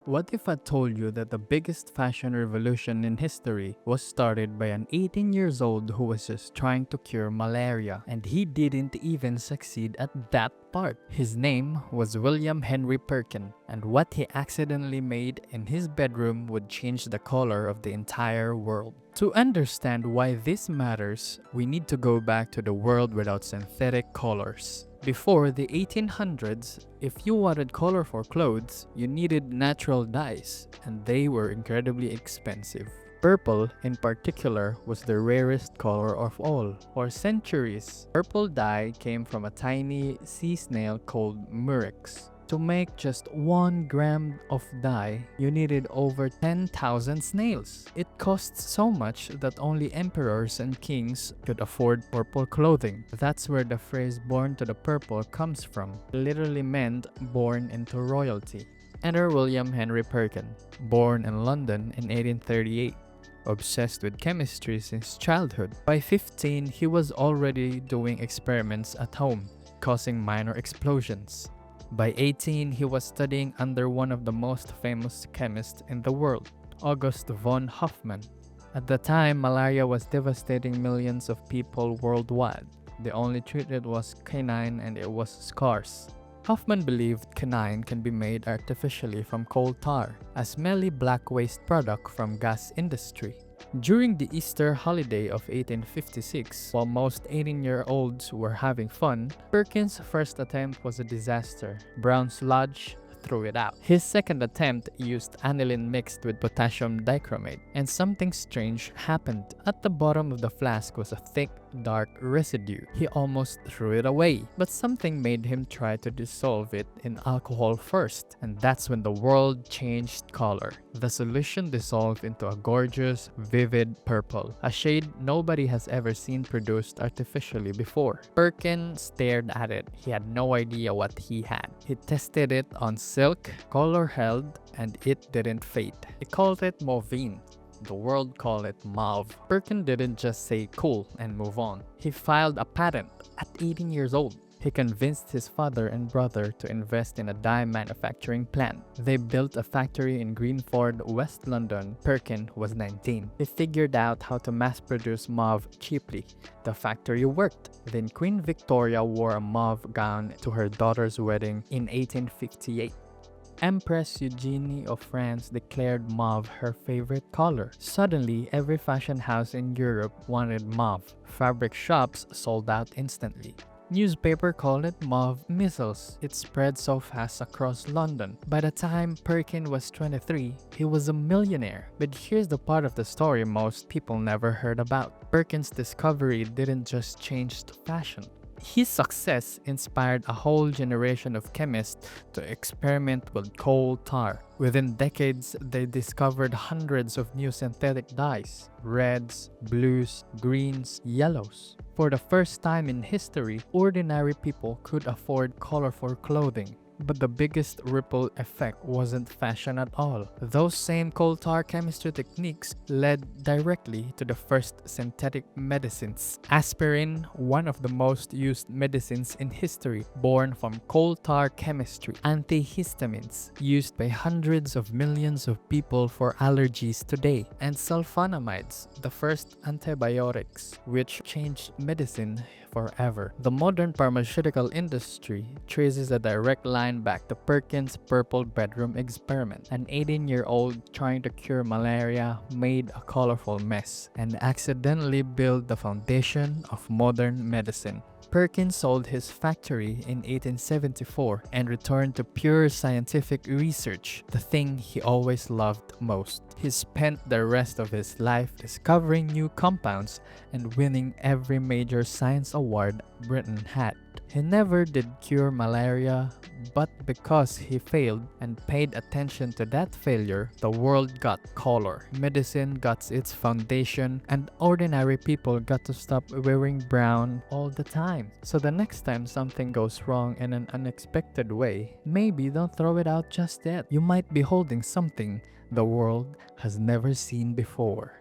What if I told you that the biggest fashion revolution in history was started by an 18 years old who was just trying to cure malaria, and he didn't even succeed at that part? His name was William Henry Perkin, and what he accidentally made in his bedroom would change the color of the entire world. To understand why this matters, we need to go back to the world without synthetic colors. Before the 1800s, if you wanted colorful clothes, you needed natural dyes, and they were incredibly expensive. Purple, in particular, was the rarest color of all. For centuries, purple dye came from a tiny sea snail called murex. To make just 1 gram of dye, you needed over 10,000 snails. It cost so much that only emperors and kings could afford purple clothing. That's where the phrase "born to the purple" comes from. It literally meant born into royalty. Enter William Henry Perkin, born in London in 1838. Obsessed with chemistry since childhood. By 15, he was already doing experiments at home, causing minor explosions. By 18, he was studying under one of the most famous chemists in the world, August von Hofmann. At the time, malaria was devastating millions of people worldwide. The only treatment was quinine, and it was scarce. Hofmann believed quinine can be made artificially from coal tar, a smelly black waste product from gas industry. During the Easter holiday of 1856, while most 18-year-olds were having fun, Perkins' first attempt was a disaster. Brown sludge threw it out. His second attempt used aniline mixed with potassium dichromate, and something strange happened. At the bottom of the flask was a thick, dark residue. He almost threw it away, but something made him try to dissolve it in alcohol first, and that's when the world changed color. The solution dissolved into a gorgeous, vivid purple, a shade nobody has ever seen produced artificially before. Perkin stared at it. He had no idea what he had. He tested it on silk, color held, and it didn't fade. He called it mauve. The world called it mauve. Perkin didn't just say cool and move on. He filed a patent at 18 years old. He convinced his father and brother to invest in a dye manufacturing plant. They built a factory in Greenford, West London. Perkin was 19. He figured out how to mass-produce mauve cheaply. The factory worked. Then Queen Victoria wore a mauve gown to her daughter's wedding in 1858. Empress Eugenie of France declared mauve her favorite color. Suddenly, every fashion house in Europe wanted mauve. Fabric shops sold out instantly. Newspaper called it mauve measles. It spread so fast across London. By the time Perkin was 23, he was a millionaire. But here's the part of the story most people never heard about. Perkin's discovery didn't just change fashion. His success inspired a whole generation of chemists to experiment with coal tar. Within decades, they discovered hundreds of new synthetic dyes: reds, blues, greens, yellows. For the first time in history, ordinary people could afford colorful clothing. But the biggest ripple effect wasn't fashion at all. Those same coal tar chemistry techniques led directly to the first synthetic medicines. Aspirin, one of the most used medicines in history, born from coal tar chemistry. Antihistamines, used by hundreds of millions of people for allergies today. And sulfonamides, the first antibiotics, which changed medicine forever. The modern pharmaceutical industry traces a direct line back to Perkin's purple bedroom experiment. An 18-year-old trying to cure malaria made a colorful mess and accidentally built the foundation of modern medicine. Perkin sold his factory in 1874 and returned to pure scientific research, the thing he always loved most. He spent the rest of his life discovering new compounds and winning every major science award Britain had. He never did cure malaria, but because he failed and paid attention to that failure, the world got color. Medicine got its foundation, and ordinary people got to stop wearing brown all the time. So the next time something goes wrong in an unexpected way, maybe don't throw it out just yet. You might be holding something the world has never seen before.